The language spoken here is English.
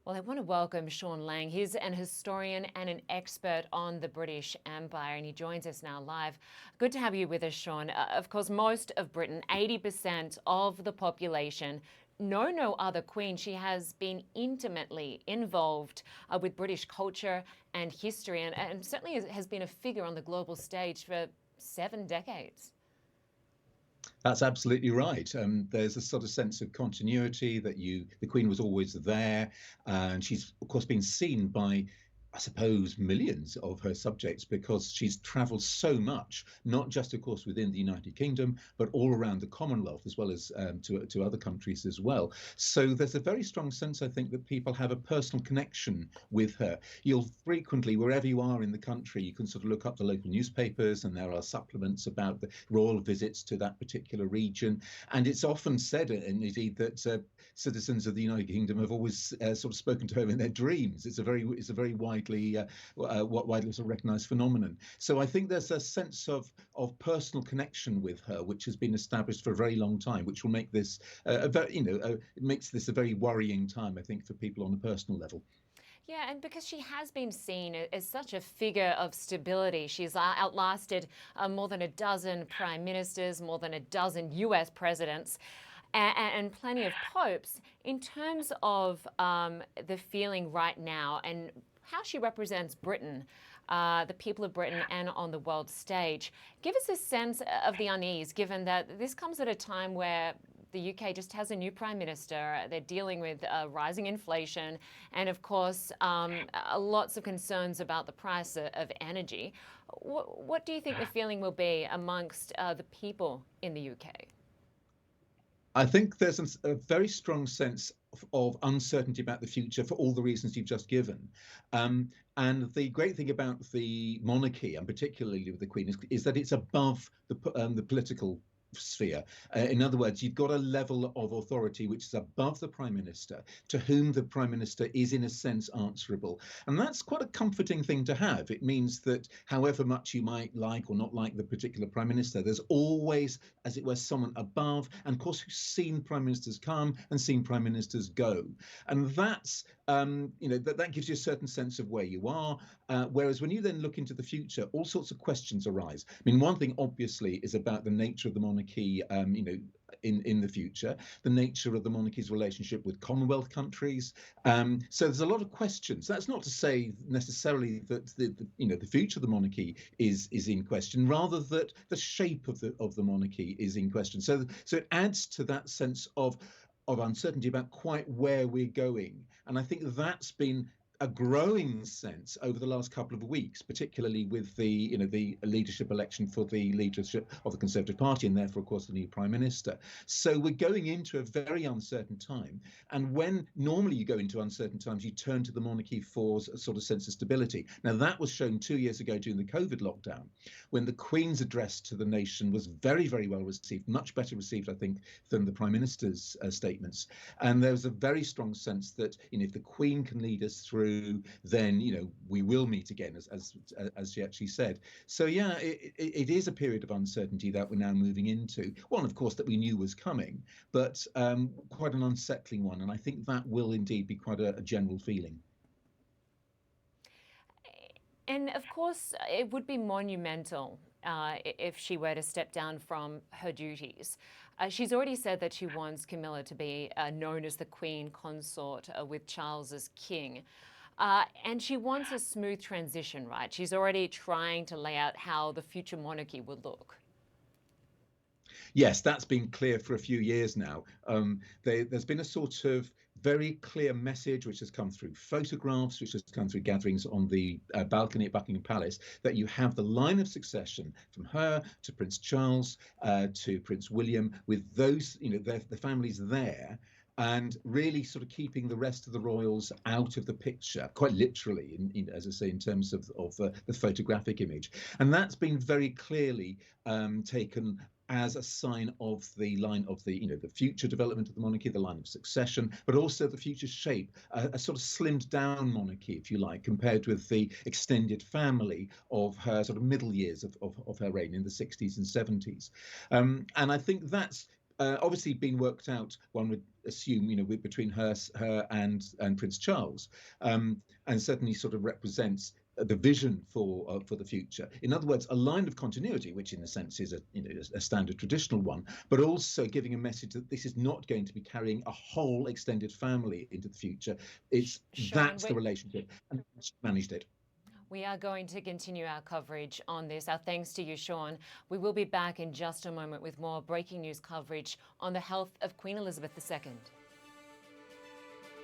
Well, I want to welcome Sean Lang. He's an historian and an expert on the British Empire, and he joins us now live. Good to have you with us, Sean. Of course, most of Britain, 80% of the population, know no other queen. She has been intimately involved with British culture and history, and certainly has been a figure on the global stage for 7 decades. That's absolutely right. There's a sort of sense of continuity that the Queen was always there, and she's of course been seen by, I suppose, millions of her subjects because she's travelled so much, not just, of course, within the United Kingdom, but all around the Commonwealth, as well as to other countries as well. So there's a very strong sense, I think, that people have a personal connection with her. You'll frequently, wherever you are in the country, you can sort of look up the local newspapers, and there are supplements about the royal visits to that particular region. And it's often said, and indeed, that citizens of the United Kingdom have always sort of spoken to her in their dreams. It's a very widely sort of recognised phenomenon. So I think there's a sense of personal connection with her, which has been established for a very long time, which will make this it makes this a very worrying time, I think, for people on a personal level. Yeah, and because she has been seen as such a figure of stability, she's outlasted more than a dozen prime ministers, more than a dozen US presidents, and plenty of popes. In terms of the feeling right now and how she represents Britain, the people of Britain, and on the world stage, give us a sense of the unease, given that this comes at a time where the UK just has a new prime minister. They're dealing with rising inflation and, of course, lots of concerns about the price of energy. What do you think the feeling will be amongst the people in the UK? I think there's a very strong sense of uncertainty about the future for all the reasons you've just given. And the great thing about the monarchy, and particularly with the Queen, is that it's above the political sphere. In other words, you've got a level of authority which is above the Prime Minister, to whom the Prime Minister is in a sense answerable. And that's quite a comforting thing to have. It means that however much you might like or not like the particular Prime Minister, there's always, as it were, someone above, and of course who's seen Prime Ministers come and seen Prime Ministers go. And that's that gives you a certain sense of where you are. Whereas when you then look into the future, all sorts of questions arise. I mean, one thing obviously is about the nature of the monarchy, in the future, the nature of the monarchy's relationship with Commonwealth countries. So there's a lot of questions. That's not to say necessarily that the future of the monarchy is in question, rather that the shape of the monarchy is in question. So it adds to that sense of uncertainty about quite where we're going. And I think that's been a growing sense over the last couple of weeks, particularly with the leadership election for the leadership of the Conservative Party, and therefore, of course, the new Prime Minister. So we're going into a very uncertain time. And when normally you go into uncertain times, you turn to the monarchy for a sort of sense of stability. Now, that was shown 2 years ago during the COVID lockdown, when the Queen's address to the nation was very, very well received, much better received, I think, than the Prime Minister's statements. And there was a very strong sense that if the Queen can lead us through, then we will meet again, as she actually said. So yeah, it is a period of uncertainty that we're now moving into. One, of course, that we knew was coming, but quite an unsettling one. And I think that will indeed be quite a general feeling. And of course, it would be monumental if she were to step down from her duties. She's already said that she wants Camilla to be known as the Queen Consort with Charles as king. And she wants a smooth transition, right? She's already trying to lay out how the future monarchy would look. Yes, that's been clear for a few years now. There's been a sort of very clear message which has come through photographs, which has come through gatherings on the balcony at Buckingham Palace, that you have the line of succession from her to Prince Charles to Prince William, with those, the families there, and really sort of keeping the rest of the royals out of the picture, quite literally, as I say, in terms of the photographic image. And that's been very clearly taken as a sign of the line of the future development of the monarchy, the line of succession, but also the future shape, a sort of slimmed down monarchy, if you like, compared with the extended family of her sort of middle years of her reign in the 60s and 70s. And I think that's obviously been worked out, one would assume, between her and Prince Charles, and certainly sort of represents the vision for the future. In other words, a line of continuity, which in a sense is a standard traditional one, but also giving a message that this is not going to be carrying a whole extended family into the future. Sean, That's the relationship, and she managed it. we are going to continue our coverage on this. Our thanks to you, Sean. We will be back in just a moment with more breaking news coverage on the health of Queen Elizabeth II.